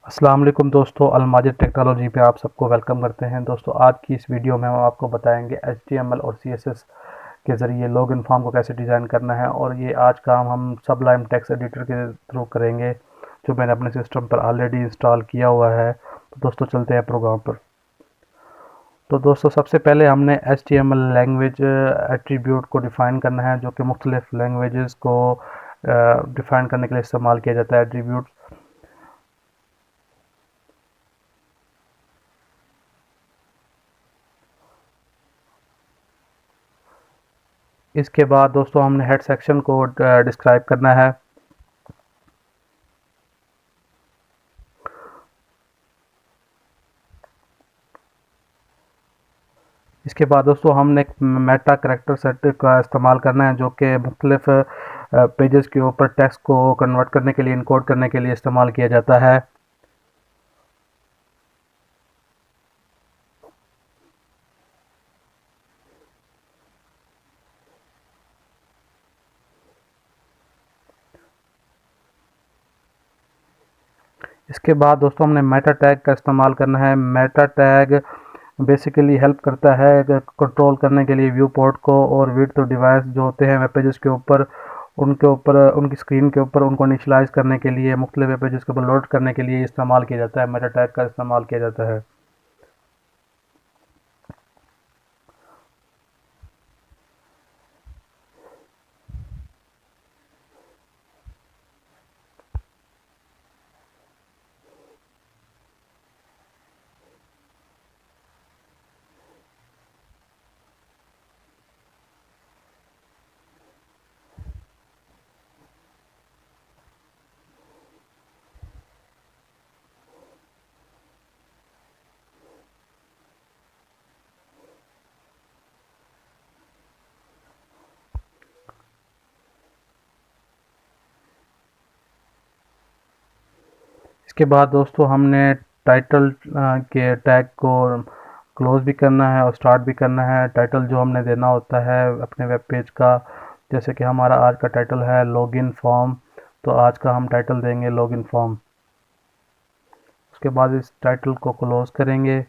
अस्सलाम वालेकुम दोस्तों, अलमाजिद टेक्नोलॉजी पे आप सबको वेलकम करते हैं। दोस्तों आज की इस वीडियो में हम आपको बताएंगे HTML और CSS के ज़रिए लॉगिन फॉर्म को कैसे डिज़ाइन करना है, और ये आज काम हम सबलाइम टेक्स्ट एडिटर के थ्रू करेंगे जो मैंने अपने सिस्टम पर ऑलरेडी इंस्टॉल किया हुआ है। तो दोस्तों चलते हैं प्रोग्राम पर। तो दोस्तों सबसे पहले हमने HTML लैंग्वेज एट्रीब्यूट को डिफ़ाइन करना है, जो कि मुख्तलिफ लैंग्वेजेस को डिफ़ाइन करने के लिए इस्तेमाल किया जाता है एट्रीब्यूट। इसके बाद दोस्तों हमने हेड सेक्शन को डिस्क्राइब करना है। इसके बाद दोस्तों हमने एक मेटा करैक्टर सेट का इस्तेमाल करना है, जो कि मुख्तलिफ पेजेस के ऊपर टेक्स्ट को कन्वर्ट करने के लिए, इनकोड करने के लिए इस्तेमाल किया जाता है। इसके बाद दोस्तों हमने मेटा टैग का इस्तेमाल करना है। मेटा टैग बेसिकली हेल्प करता है कंट्रोल करने के लिए व्यू पोर्ट को, और विड्थ डिवाइस जो होते हैं वेब पेजेस के ऊपर, उनके ऊपर उनकी स्क्रीन के ऊपर उनको इनिशलाइज करने के लिए, मुख्तलिफ वेब पेजेस के ऊपर लोड करने के लिए इस्तेमाल किया जाता है। मेटा टैग का इस्तेमाल किया जाता है। इसके बाद दोस्तों हमने टाइटल के टैग को क्लोज भी करना है और स्टार्ट भी करना है। टाइटल जो हमने देना होता है अपने वेब पेज का, जैसे कि हमारा आज का टाइटल है लॉगिन फॉर्म, तो आज का हम टाइटल देंगे लॉगिन फॉर्म। उसके बाद इस टाइटल को क्लोज करेंगे।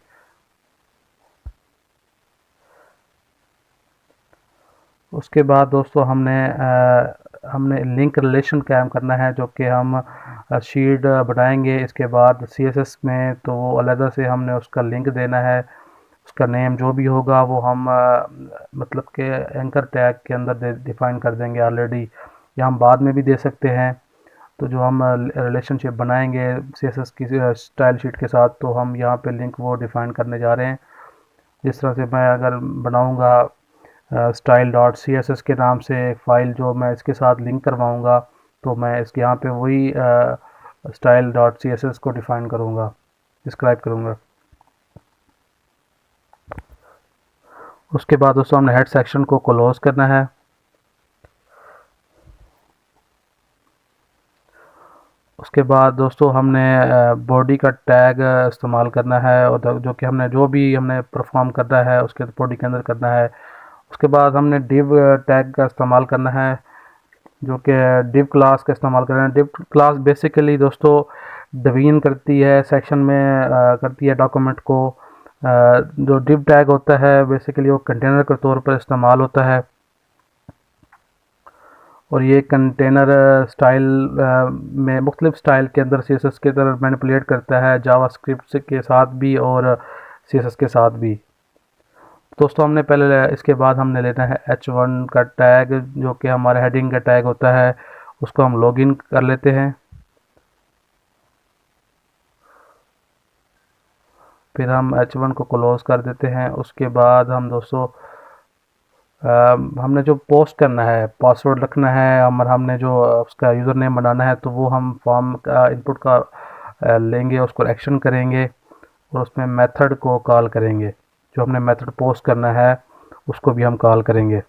उसके बाद दोस्तों हमने लिंक रिलेशन कायम करना है, जो कि हम शीट बनाएंगे इसके बाद CSS में, तो वो अलग से हमने उसका लिंक देना है। उसका नेम जो भी होगा वो हम मतलब कि एंकर टैग के अंदर डिफाइन कर देंगे ऑलरेडी, या हम बाद में भी दे सकते हैं। तो जो हम रिलेशनशिप बनाएंगे CSS की स्टाइल शीट के साथ, तो हम यहाँ पे लिंक वो डिफाइन करने जा रहे हैं। जिस तरह से मैं अगर बनाऊंगा स्टाइल डॉट CSS के नाम से एक फ़ाइल जो मैं इसके साथ लिंक करवाऊंगा, तो मैं इसके यहाँ पे वही स्टाइल डॉट CSS को डिफ़ाइन करूँगा, डिस्क्राइब करूँगा। उसके बाद दोस्तों हमने हेड सेक्शन को क्लोज करना है। उसके बाद दोस्तों हमने बॉडी का टैग इस्तेमाल करना है, और जो कि हमने जो भी हमने परफॉर्म करना है उसके बॉडी के अंदर करना है। उसके बाद हमने डिव टैग का इस्तेमाल करना है, जो कि डिव क्लास का इस्तेमाल कर रहे हैं। डिव क्लास बेसिकली दोस्तों डिवीन करती है सेक्शन में, करती है डॉक्यूमेंट को। जो डिव टैग होता है बेसिकली वो कंटेनर के तौर पर इस्तेमाल होता है, और ये कंटेनर स्टाइल में मुख्तलिफ स्टाइल के अंदर CSS की तरह मैनिपुलेट करता है, जावास्क्रिप्ट के साथ भी और CSS के साथ भी। दोस्तों हमने पहले, इसके बाद हमने लेना है H1 का टैग, जो कि हमारे हेडिंग का टैग होता है। उसको हम लॉगिन कर लेते हैं। फिर हम H1 को क्लोज कर देते हैं। उसके बाद हम दोस्तों हमने जो पोस्ट करना है, पासवर्ड रखना है, हमने जो उसका यूज़र नेम बनाना है, तो वो हम फॉर्म का इनपुट का लेंगे, उसको एक्शन करेंगे और उसमें मेथड को कॉल करेंगे। जो हमने मेथड पोस्ट करना है उसको भी हम कॉल करेंगे।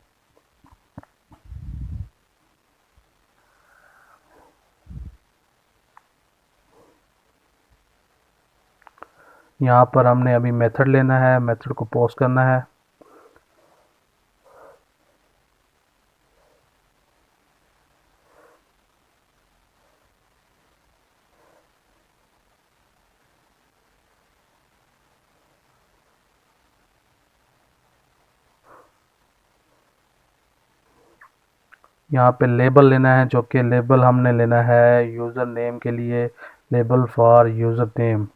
यहाँ पर हमने अभी मेथड लेना है, मेथड को पोस्ट करना है। यहाँ पे लेबल लेना है, जो कि लेबल हमने लेना है यूज़र नेम के लिए, लेबल फॉर यूज़र नेम।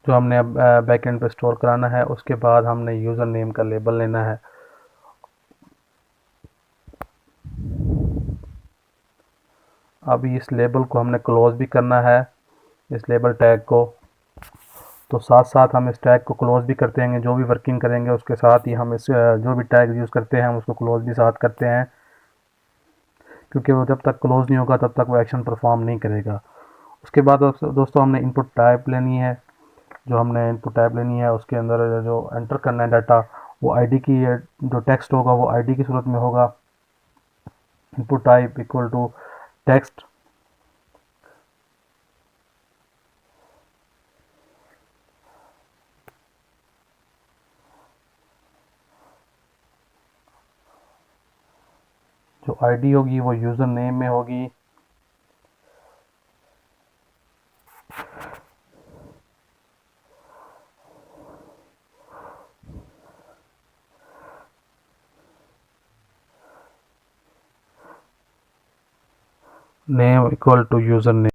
जो हमने अब बैकएंड पे स्टोर कराना है। उसके बाद हमने यूज़र नेम का लेबल लेना है। अभी इस लेबल को हमने क्लोज भी करना है, इस लेबल टैग को। तो साथ साथ हम इस टैग को क्लोज भी करते हैं, जो भी वर्किंग करेंगे उसके साथ ही हम इस जो भी टैग यूज़ करते हैं हम उसको क्लोज भी साथ करते हैं, क्योंकि वो जब तक क्लोज नहीं होगा तब तक वो एक्शन परफॉर्म नहीं करेगा। उसके बाद दोस्तों हमने इनपुट टाइप लेनी है। जो हमने इनपुट टाइप लेनी है उसके अंदर जो एंटर करना है डाटा, वो आईडी की, जो टेक्स्ट होगा वो आईडी की सूरत में होगा। Input type equal to text. जो आईडी होगी वो यूज़र नेम में होगी। Name equal to user name.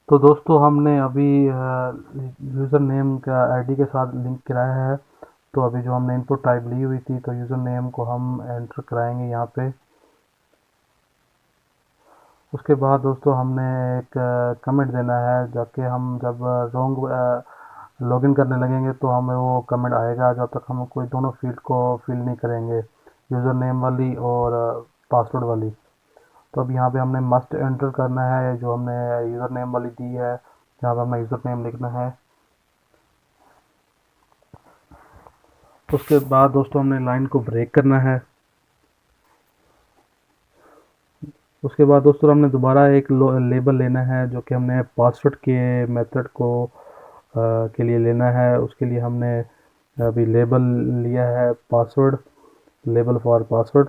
तो दोस्तों हमने अभी यूज़र नेम का आईडी के साथ लिंक कराया है। तो अभी जो हमने इनपुट टाइप ली हुई थी, तो यूज़र नेम को हम एंटर कराएंगे यहाँ पे। उसके बाद दोस्तों हमने एक कमेंट देना है, जाके हम जब रॉन्ग लॉगिन करने लगेंगे तो हमें वो कमेंट आएगा, जब तक हम कोई दोनों फील्ड को फिल नहीं करेंगे, यूज़र नेम वाली और पासवर्ड वाली। तो अब यहाँ पे हमने मस्ट एंटर करना है, जो हमने यूज़र नेम वाली दी है, जहाँ पे हमें यूज़र नेम लिखना है। उसके बाद दोस्तों हमने लाइन को ब्रेक करना है। उसके बाद दोस्तों हमने दोबारा एक लेबल लेना है, जो कि हमने पासवर्ड के मेथड को के लिए लेना है। उसके लिए हमने अभी लेबल लिया है पासवर्ड, लेबल फॉर पासवर्ड।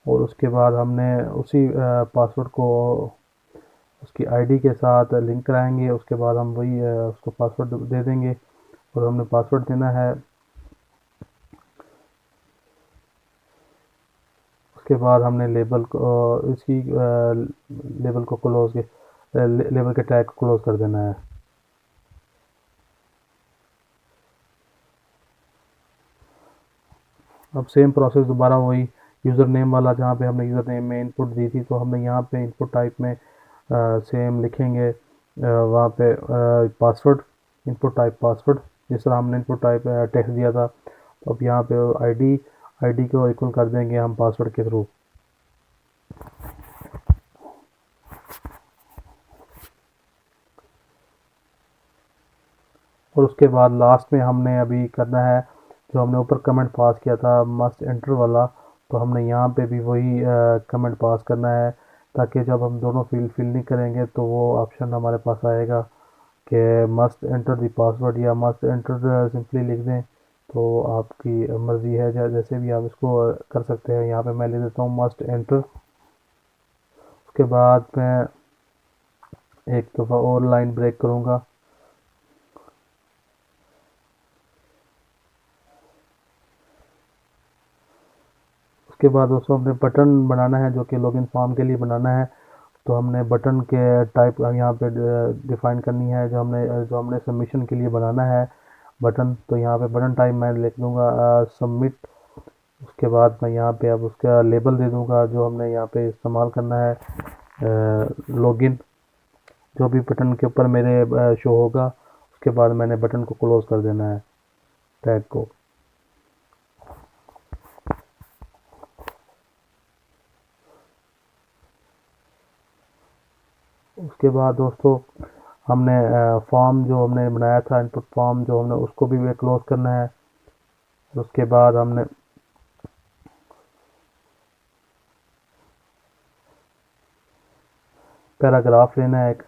और उसके बाद हमने उसी पासवर्ड को उसकी आईडी के साथ लिंक कराएंगे। उसके बाद हम वही उसको पासवर्ड दे देंगे, और हमने पासवर्ड देना है। उसके बाद हमने लेबल को इसकी लेबल को क्लोज के लेबल के टैग को क्लोज कर देना है। अब सेम प्रोसेस दोबारा वही यूज़र नेम वाला, जहाँ पे हमने यूज़र नेम में इनपुट दी थी, तो हमने यहाँ पे इनपुट टाइप में सेम लिखेंगे वहाँ पे पासवर्ड, इनपुट टाइप पासवर्ड, जिस तरह हमने इनपुट टाइप टेक्स्ट दिया था। तो अब यहाँ पे आईडी आईडी को इक्वल कर देंगे हम पासवर्ड के थ्रू। और उसके बाद लास्ट में हमने अभी करना है, जो हमने ऊपर कमेंट पास किया था मस्ट एंटर वाला, तो हमने यहाँ पे भी वही कमेंट पास करना है, ताकि जब हम दोनों फील्ड फिल नहीं करेंगे तो वो ऑप्शन हमारे पास आएगा कि मस्ट एंटर दी पासवर्ड या मस्ट एंटर सिंपली लिख दें। तो आपकी मर्ज़ी है, जैसे भी आप इसको कर सकते हैं। यहाँ पे मैं लिख देता हूँ मस्ट एंटर। उसके बाद मैं एक दफ़ा और लाइन ब्रेक करूँगा। उसके बाद दोस्तों हमने बटन बनाना है, जो कि लॉगिन फॉर्म के लिए बनाना है। तो हमने बटन के टाइप यहाँ पे डिफ़ाइन करनी है, जो हमने सबमिशन के लिए बनाना है बटन। तो यहाँ पे बटन टाइप मैं लिख दूँगा सबमिट। उसके बाद मैं यहाँ पे अब उसका लेबल दे दूँगा, जो हमने यहाँ पे इस्तेमाल करना है लॉगिन, जो भी बटन के ऊपर मेरे शो होगा। उसके बाद मैंने बटन को क्लोज़ कर देना है, टैग को। उसके बाद दोस्तों हमने फॉर्म जो हमने बनाया था, इनपुट फॉर्म जो हमने, उसको भी क्लोज करना है। उसके बाद हमने पैराग्राफ लेना है एक।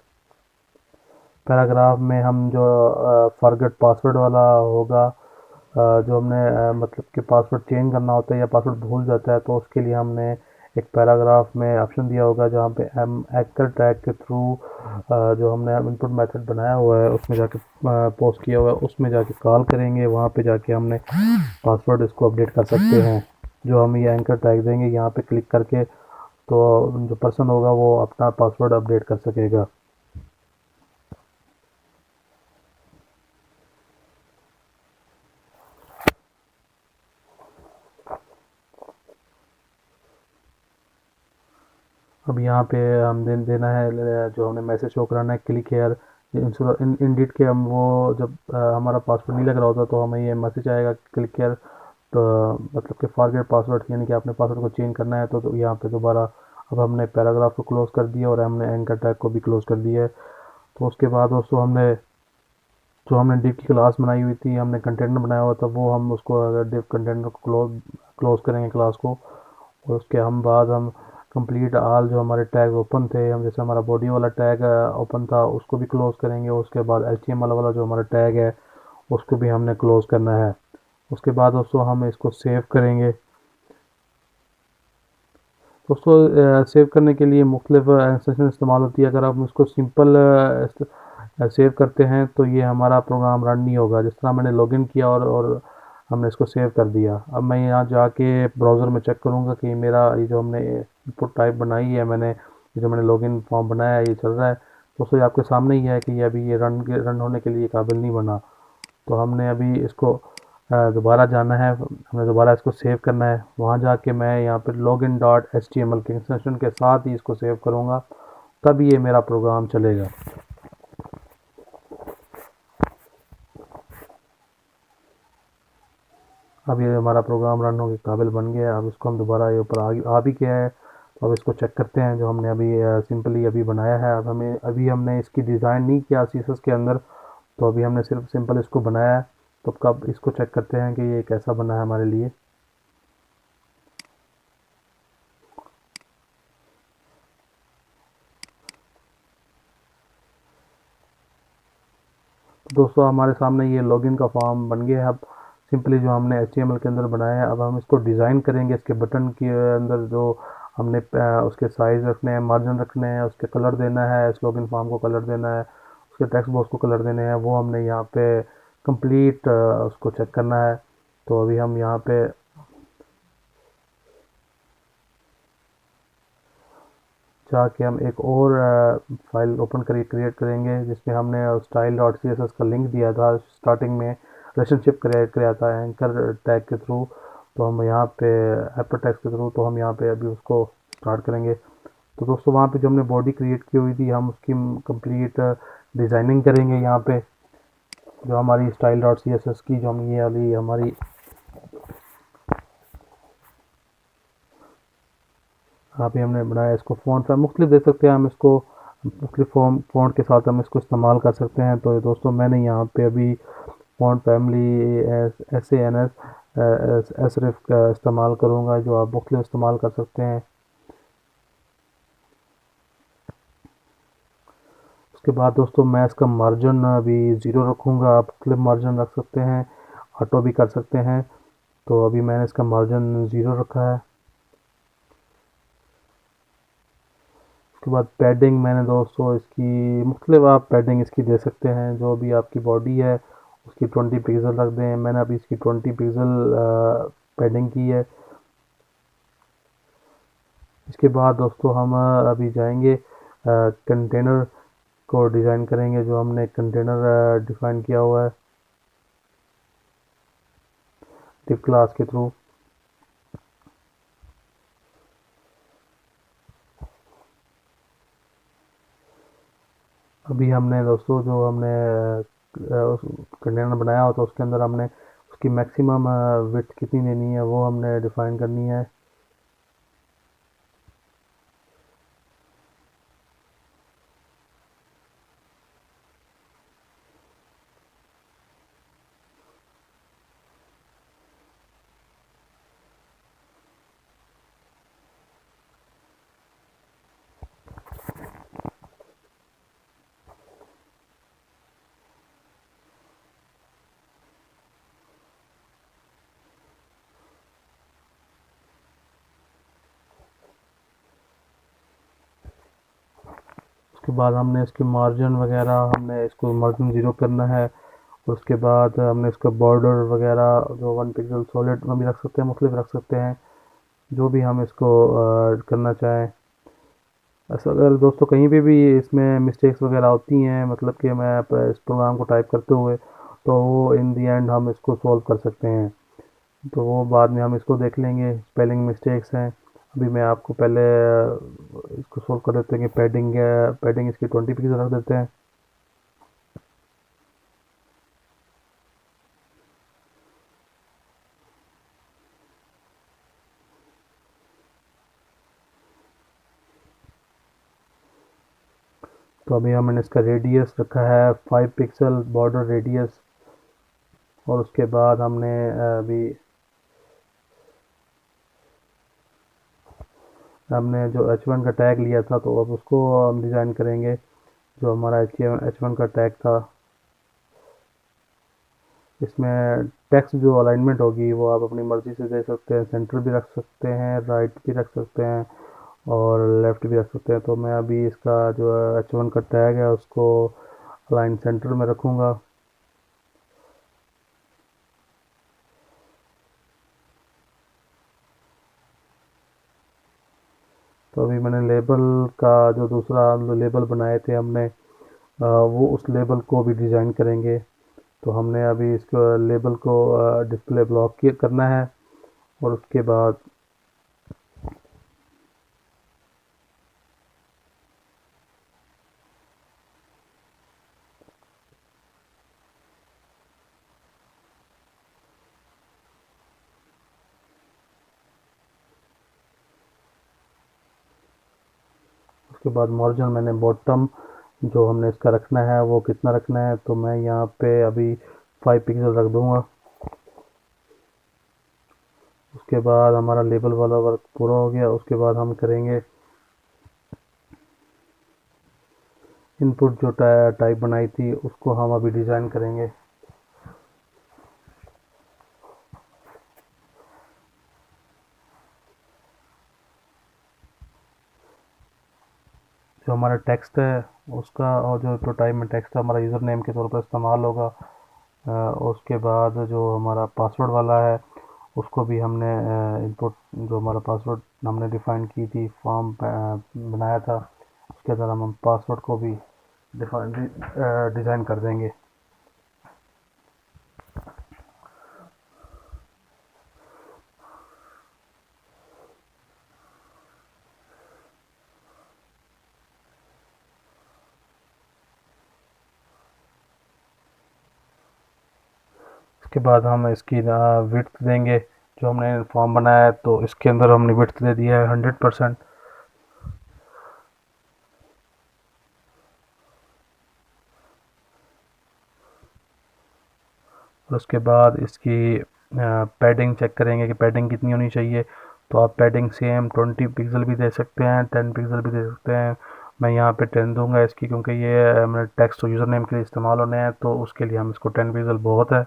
पैराग्राफ में हम जो फॉरगेट पासवर्ड वाला होगा, जो हमने मतलब कि पासवर्ड चेंज करना होता है या पासवर्ड भूल जाता है, तो उसके लिए हमने एक पैराग्राफ में ऑप्शन दिया होगा जहाँ पे हम एंकर टैग के थ्रू जो हमने इनपुट मेथड बनाया हुआ है उसमें जाके पोस्ट किया हुआ है उसमें जाके कॉल करेंगे, वहाँ पे जाके हमने पासवर्ड इसको अपडेट कर सकते हैं। जो हम ये एंकर टैग देंगे यहाँ पे क्लिक करके तो जो पर्सन होगा वो अपना पासवर्ड अपडेट कर सकेगा। अब यहाँ पे हम देना है जो हमने मैसेज शो कराना है क्लिक हेयर इंडिट के हम वो जब हमारा पासवर्ड नहीं लग रहा होता तो हमें ये मैसेज आएगा क्लिक हेयर, तो मतलब कि फॉरगेट पासवर्ड, यानी कि आपने पासवर्ड को चेंज करना है तो यहाँ पे दोबारा अब हमने पैराग्राफ को क्लोज कर दिया और हमने एंकर टैग को भी क्लोज कर दिया है। तो उसके बाद दोस्तों हमने जो हमने डिव की क्लास बनाई हुई थी, हमने कंटेनर बनाया हुआ था, वो हम उसको अगर डिव कंटेनर को क्लोज करेंगे क्लास को, और उसके हम बाद हम कंप्लीट आल जो हमारे टैग ओपन थे, हम जैसे हमारा बॉडी वाला टैग ओपन था उसको भी क्लोज करेंगे। उसके बाद HTML वाला जो हमारा टैग है उसको भी हमने क्लोज करना है। उसके बाद दोस्तों हम इसको सेव करेंगे। दोस्तों सेव करने के लिए मुख्तलिफ इंस्ट्रक्शन इस्तेमाल होती है। अगर आप उसको सिंपल सेव करते हैं तो ये हमारा प्रोग्राम रन नहीं होगा। जिस तरह मैंने लॉगिन किया और हमने इसको सेव कर दिया। अब मैं यहाँ जाके ब्राउज़र में चेक करूँगा कि मेरा ये जो हमने इनपुट टाइप बनाई है, मैंने ये जो मैंने लॉगिन फॉर्म बनाया है ये चल रहा है। दोस्तों ये आपके सामने ही है कि ये अभी ये रन होने के लिए काबिल नहीं बना। तो हमने अभी इसको दोबारा जाना है, हमें दोबारा इसको सेव करना है। वहाँ जाके मैं यहाँ पे लॉगिन डॉट HTML के इंस्ट्रक्शन के साथ ही इसको सेव करूँगा, तभी ये मेरा प्रोग्राम चलेगा। अब ये हमारा प्रोग्राम रन होने के काबिल बन गया है। अब इसको हम दोबारा ये ऊपर आ भी गया है, तो अब इसको चेक करते हैं जो हमने अभी सिंपली अभी बनाया है। अब हमने इसकी डिज़ाइन नहीं किया CSS के अंदर, तो अभी हमने सिर्फ सिंपल इसको बनाया है। तो कब इसको चेक करते हैं कि ये कैसा बना है हमारे लिए। तो दोस्तों हमारे सामने ये लॉगिन का फॉर्म बन गया है। अब सिंपली जो हमने HTML के अंदर बनाया है, अब हम इसको डिज़ाइन करेंगे। इसके बटन के अंदर जो हमने उसके साइज़ रखने हैं, मार्जिन रखने हैं, उसके कलर देना है, इस लॉगिन फॉर्म को कलर देना है, उसके टेक्स्ट बॉक्स को कलर देने हैं, वो हमने यहाँ पे कंप्लीट उसको चेक करना है। तो अभी हम यहाँ पे जाके हम एक और फाइल ओपन करिए क्रिएट करेंगे जिसमें हमने स्टाइल डॉट CSS का लिंक दिया था स्टार्टिंग में, रिलेशनशिप क्रिएट किया था एंकर टैग के थ्रू। तो हम यहाँ पे एपर टैग के थ्रू, तो हम यहाँ पे अभी उसको स्टार्ट करेंगे। तो दोस्तों वहाँ पे जो हमने बॉडी क्रिएट की हुई थी, हम उसकी कंप्लीट डिज़ाइनिंग करेंगे। यहाँ पे जो हमारी स्टाइल डॉट CSS की जो हम ये वाली हमारी यहाँ पे हमने बनाया, इसको फ़ॉन्ट पर मुख्तलिफ दे सकते हैं हम इसको, मुख्तलिफ फ़ॉन्ट के साथ हम इसको इस्तेमाल कर सकते हैं। तो दोस्तों मैंने यहाँ पे अभी फ़ॉन्ट फैमिली SAS एसरिफ का इस्तेमाल करूँगा, जो आप मुख्तलिफ इस्तेमाल कर सकते हैं। उसके बाद दोस्तों मैं इसका मार्जिन अभी 0 रखूँगा। आप मुख्तलिफ मार्जिन रख सकते हैं, ऑटो भी कर सकते हैं। तो अभी मैंने इसका मार्जिन 0 रखा है। उसके बाद पैडिंग मैंने दोस्तों इसकी मुख्तलिफ आप पैडिंग इसकी दे सकते हैं। जो भी आपकी बॉडी है उसकी 20 पिक्सल रख दें। मैंने अभी इसकी 20 पिक्सल पैडिंग की है। इसके बाद दोस्तों हम अभी जाएंगे कंटेनर को डिज़ाइन करेंगे। जो हमने कंटेनर डिफ़ाइन किया हुआ है डिव क्लास के थ्रू। अभी हमने दोस्तों जो हमने कंटेनर बनाया होता है उसके अंदर हमने उसकी मैक्सिमम विड्थ कितनी देनी है वो हमने डिफ़ाइन करनी है। उसके बाद हमने इसके मार्जिन वगैरह, हमने इसको मार्जिन ज़ीरो करना है। उसके बाद हमने इसका बॉर्डर वगैरह जो 1 पिक्सल सॉलिड में भी रख सकते हैं, मुख्तलिफ रख सकते हैं, जो भी हम इसको करना चाहें। ऐसा अगर दोस्तों कहीं पे भी इसमें मिस्टेक्स वगैरह होती हैं, मतलब कि मैं इस प्रोग्राम को टाइप करते हुए, तो वो इन दी एंड हम इसको सॉल्व कर सकते हैं। तो वो बाद में हम इसको देख लेंगे, स्पेलिंग मिस्टेक्स हैं। अभी मैं आपको पहले इसको सॉल्व कर देते हैं कि पैडिंग है, पैडिंग इसकी 20 पिक्सल रख देते हैं। तो अभी हमने इसका रेडियस रखा है 5 पिक्सल बॉर्डर रेडियस। और उसके बाद हमने अभी हमने जो H1 का टैग लिया था, तो अब उसको हम डिज़ाइन करेंगे। जो हमारा H1 का टैग था, इसमें टेक्स्ट जो अलाइनमेंट होगी वो आप अपनी मर्ज़ी से दे सकते हैं, सेंटर भी रख सकते हैं, राइट भी रख सकते हैं और लेफ़्ट भी रख सकते हैं। तो मैं अभी इसका जो H1 का टैग है उसको अलाइन सेंटर में रखूँगा। तो अभी मैंने लेबल का जो दूसरा लेबल बनाए थे हमने, वो उस लेबल को भी डिज़ाइन करेंगे। तो हमने अभी इसको लेबल को डिस्प्ले ब्लॉक करना है। और उसके बाद उसके बाद मार्जिन मैंने बॉटम जो हमने इसका रखना है वो कितना रखना है, तो मैं यहाँ पे अभी 5 पिक्सल रख दूँगा। उसके बाद हमारा लेबल वाला वर्क पूरा हो गया। उसके बाद हम करेंगे इनपुट जो टाइप बनाई थी उसको हम अभी डिज़ाइन करेंगे। जो हमारा टेक्स्ट है उसका, और जो टाइप में टेक्स्ट हमारा यूज़र नेम के तौर पर इस्तेमाल होगा। उसके बाद जो हमारा पासवर्ड वाला है उसको भी हमने इनपुट, जो हमारा पासवर्ड हमने डिफ़ाइन की थी, फॉर्म बनाया था, उसके अंदर हम पासवर्ड को भी डिज़ाइन कर देंगे। उसके बाद हम इसकी विड्थ देंगे। जो हमने फॉर्म बनाया है तो इसके अंदर हमने विड्थ दे दिया है 100%। और उसके बाद इसकी पैडिंग चेक करेंगे कि पैडिंग कितनी होनी चाहिए। तो आप पैडिंग सेम 20 पिक्सल भी दे सकते हैं, 10 पिक्सल भी दे सकते हैं। मैं यहाँ पे 10 दूंगा इसकी, क्योंकि ये मेरे टेक्स्ट और यूज़र नेम के लिए इस्तेमाल होने हैं, तो उसके लिए हम इसको 10 पिक्सल बहुत है।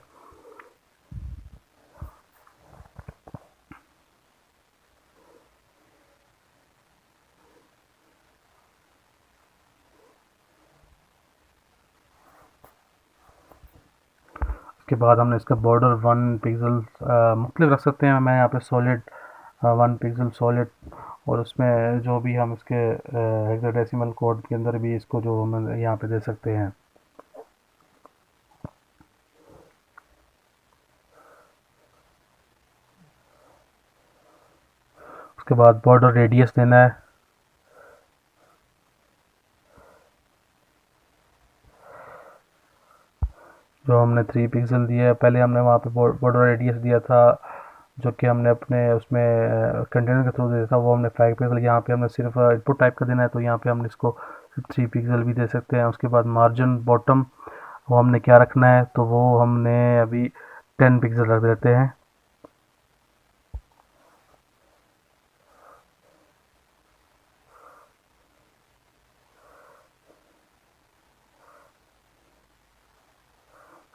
उसके बाद हमने इसका बॉर्डर 1 पिक्सल मुख्तलिफ रख सकते हैं। मैं यहाँ पे सॉलिड 1 पिक्सल सॉलिड, और उसमें जो भी हम इसके हेक्साडेसिमल कोड के अंदर भी इसको जो हम यहाँ पे दे सकते हैं। उसके बाद बॉर्डर रेडियस देना है। जो हमने 3 पिक्सल दिया है, पहले हमने वहाँ पे बॉर्डर रेडियस दिया था जो कि हमने अपने उसमें कंटेनर के थ्रू दिया था, वो हमने 5 पिक्सल। यहाँ पे हमने सिर्फ इनपुट टाइप का देना है, तो यहाँ पे हमने इसको 3 पिक्सल भी दे सकते हैं। उसके बाद मार्जिन बॉटम वो हमने क्या रखना है, तो वो हमने अभी 10 पिक्सल रख देते हैं।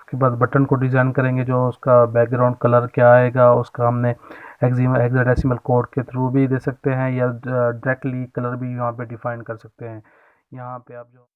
उसके बाद बटन को डिज़ाइन करेंगे, जो उसका बैकग्राउंड कलर क्या आएगा उसका हमने हेक्साडेसिमल कोड के थ्रू भी दे सकते हैं, या डायरेक्टली कलर भी यहाँ पे डिफ़ाइन कर सकते हैं। यहाँ पे आप जो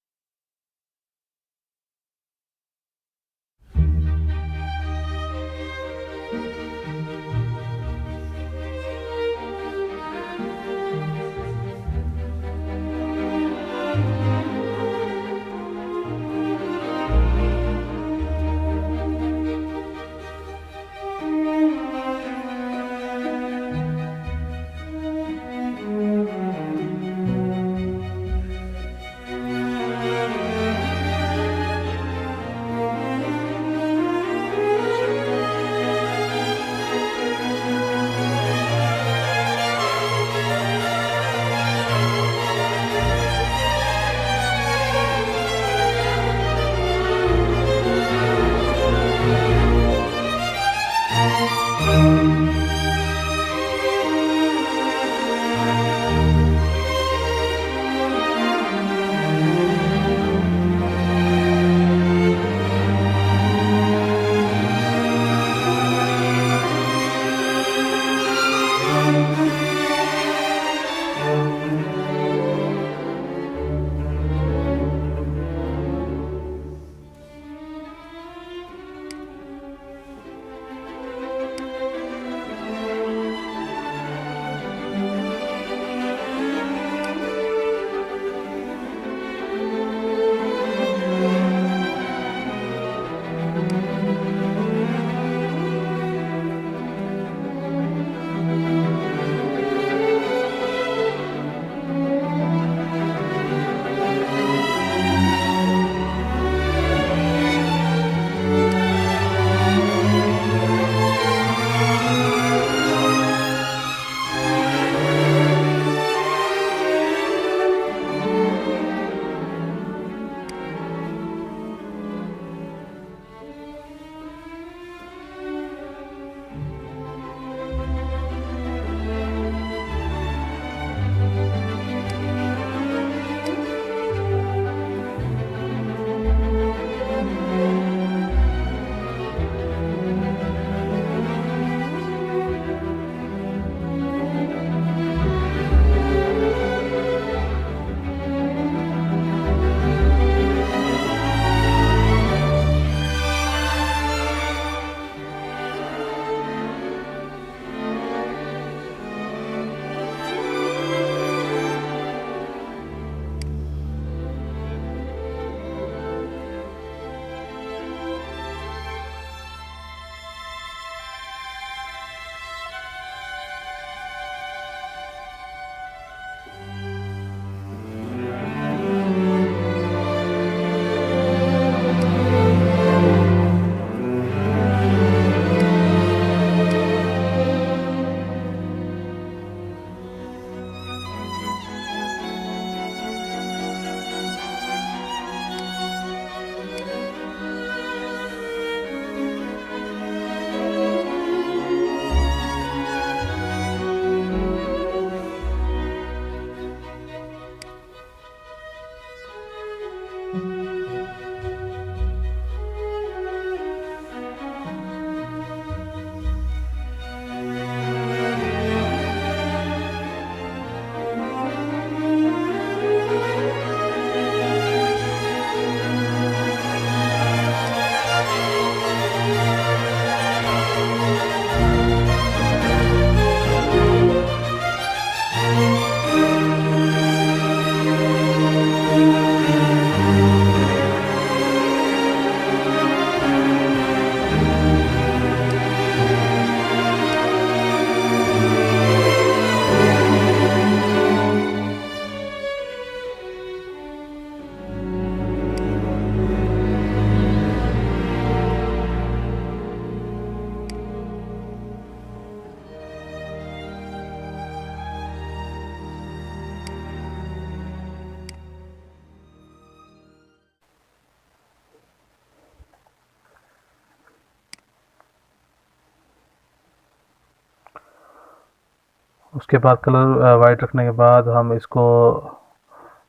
उसके बाद कलर वाइट रखने के बाद हम इसको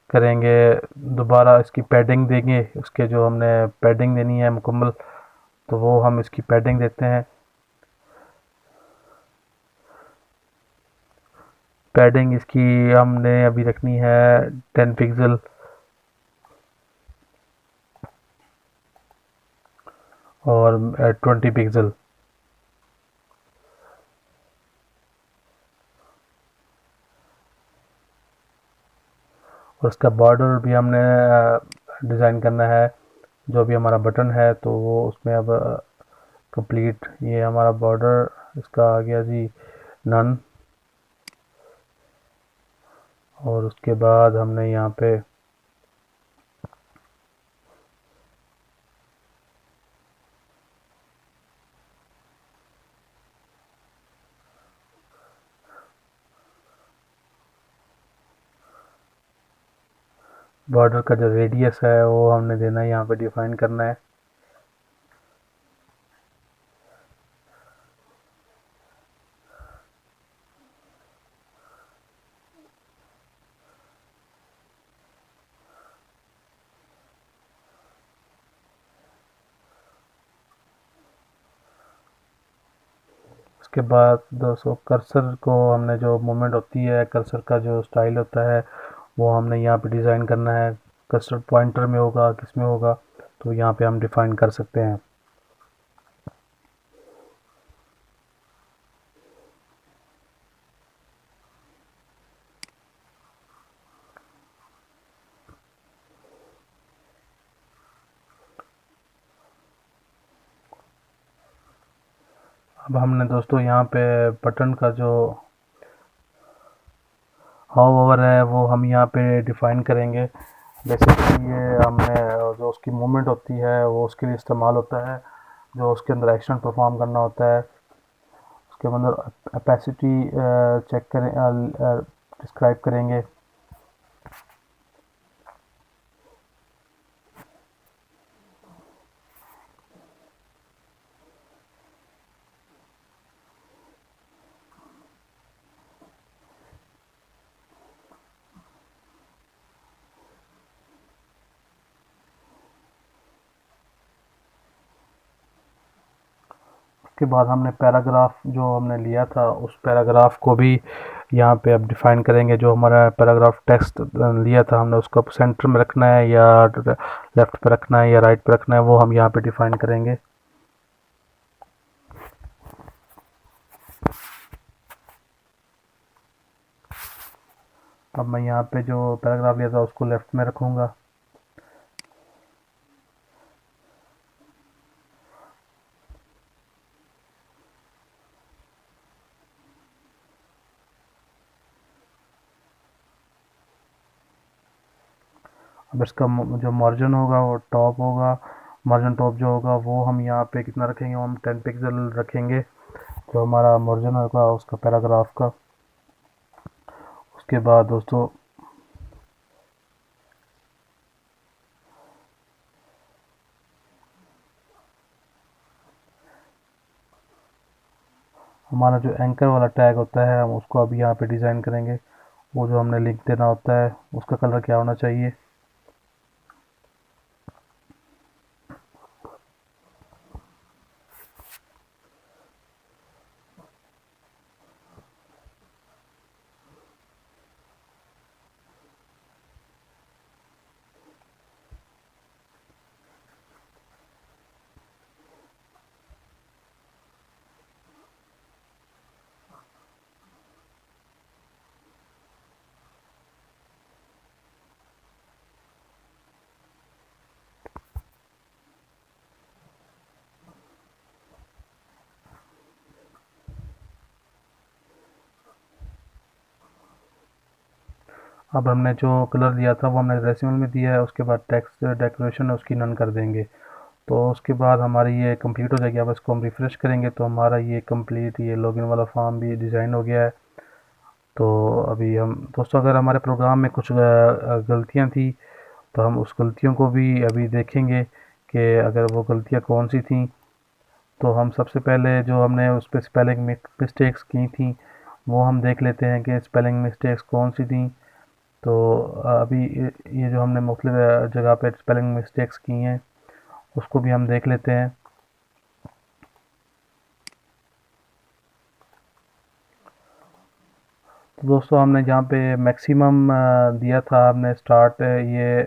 करेंगे, दोबारा इसकी पैडिंग देंगे। उसके जो हमने पैडिंग देनी है मुकम्मल, तो वो हम इसकी पैडिंग देते हैं। पैडिंग इसकी हमने अभी रखनी है 10 पिक्सल। और 20 पिक्सल। और उसका बॉर्डर भी हमने डिज़ाइन करना है, जो भी हमारा बटन है तो वो उसमें अब कंप्लीट, ये हमारा बॉर्डर इसका आ गया जी नन। और उसके बाद हमने यहाँ पे बॉर्डर का जो रेडियस है वो हमने देना है, यहाँ पे डिफाइन करना है। उसके बाद दोस्तों कर्सर को हमने, जो मूवमेंट होती है कर्सर का जो स्टाइल होता है वो हमने यहाँ पे डिज़ाइन करना है। कर्सर पॉइंटर में होगा, किस में होगा, तो यहाँ पे हम डिफ़ाइन कर सकते हैं। अब हमने दोस्तों यहाँ पे बटन का जो हाउ ओवर है वो हम यहाँ पे डिफ़ाइन करेंगे। जैसे कि ये हमने जो उसकी मूवमेंट होती है वो उसके लिए इस्तेमाल होता है, जो उसके अंदर एक्शन परफॉर्म करना होता है। उसके अंदर कैपेसिटी चेक करें, डिस्क्राइब करेंगे। उसके बाद हमने पैराग्राफ जो हमने लिया था उस पैराग्राफ को भी यहाँ पे अब डिफ़ाइन करेंगे। जो हमारा पैराग्राफ टेक्स्ट लिया था हमने, उसको सेंटर में रखना है या लेफ़्ट पे रखना है या राइट पे रखना है, वो हम यहाँ पे डिफ़ाइन करेंगे। अब मैं यहाँ पे जो पैराग्राफ लिया था उसको लेफ़्ट में रखूँगा। अब इसका जो मार्जिन होगा वो टॉप होगा। मार्जिन टॉप जो होगा वो हम यहाँ पे कितना रखेंगे, वो हम 10 पिक्सल रखेंगे, जो हमारा मार्जिन होगा उसका पैराग्राफ का। उसके बाद दोस्तों हमारा जो एंकर वाला टैग होता है हम उसको अभी यहाँ पे डिज़ाइन करेंगे। वो जो हमने लिंक देना होता है उसका कलर क्या होना चाहिए। अब हमने जो कलर दिया था वो हमने रेसिमल में दिया है। उसके बाद टेक्स्ट डेकोरेशन है उसकी नन कर देंगे। तो उसके बाद हमारी ये कंप्लीट हो जाएगी। अब इसको हम रिफ़्रेश करेंगे तो हमारा ये कंप्लीट ये लॉगिन वाला फॉर्म भी डिज़ाइन हो गया है। तो अभी हम दोस्तों, अगर हमारे प्रोग्राम में कुछ गलतियाँ थी तो हम उस गलतियों को भी अभी देखेंगे कि अगर वो गलतियाँ कौन सी थी। तो हम सबसे पहले जो हमने उस पर स्पेलिंग मिस्टेक्स की थी वो हम देख लेते हैं कि स्पेलिंग मिस्टेक्स कौन सी थी। तो अभी ये जो हमने मुख्तलिफ जगह पे स्पेलिंग मिस्टेक्स की हैं उसको भी हम देख लेते हैं। तो दोस्तों हमने जहाँ पे मैक्सिमम दिया था, हमने स्टार्ट ये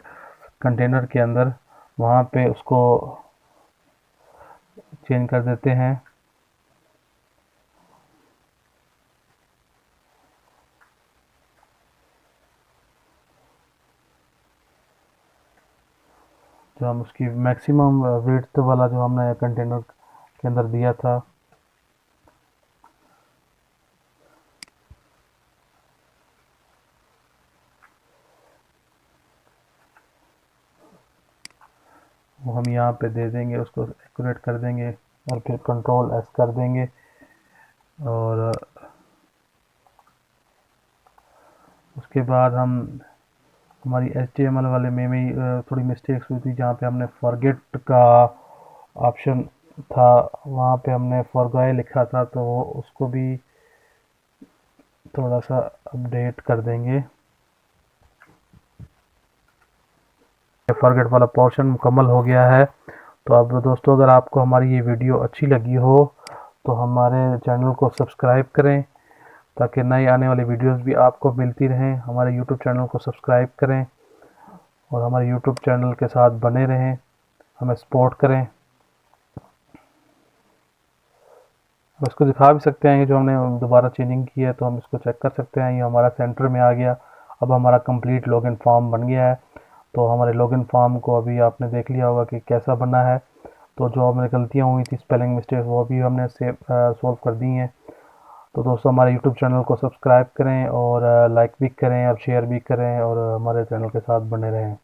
कंटेनर के अंदर, वहाँ पे उसको चेंज कर देते हैं। जो हम उसकी मैक्सिमम विड्थ वाला जो हमने कंटेनर के अंदर दिया था, वो हम यहाँ पे दे देंगे, उसको एक्यूरेट कर देंगे और फिर कंट्रोल एस कर देंगे। और उसके बाद हम हमारी HTML वाले में ही थोड़ी मिस्टेक्स हुई थी, जहाँ पे हमने फॉरगेट का ऑप्शन था, वहाँ पे हमने फॉरगॉय लिखा था, तो उसको भी थोड़ा सा अपडेट कर देंगे। फॉरगेट वाला पोर्शन मुकम्मल हो गया है। तो अब दोस्तों, अगर आपको हमारी ये वीडियो अच्छी लगी हो तो हमारे चैनल को सब्सक्राइब करें, ताकि नई आने वाली वीडियोस भी आपको मिलती रहें। हमारे यूट्यूब चैनल को सब्सक्राइब करें और हमारे यूट्यूब चैनल के साथ बने रहें, हमें सपोर्ट करें। अब इसको दिखा भी सकते हैं, ये जो हमने दोबारा चेंजिंग की है, तो हम इसको चेक कर सकते हैं। ये हमारा सेंटर में आ गया। अब हमारा कंप्लीट लॉगिन फॉर्म बन गया है। तो हमारे लॉगिन फॉर्म को अभी आपने देख लिया होगा कि कैसा बना है। तो जो हमारी गलतियाँ हुई थी, स्पेलिंग मिस्टेक, वो भी हमने सॉल्व कर दी हैं। तो दोस्तों, हमारे यूट्यूब चैनल को सब्सक्राइब करें और लाइक भी करें और शेयर भी करें और हमारे चैनल के साथ बने रहें।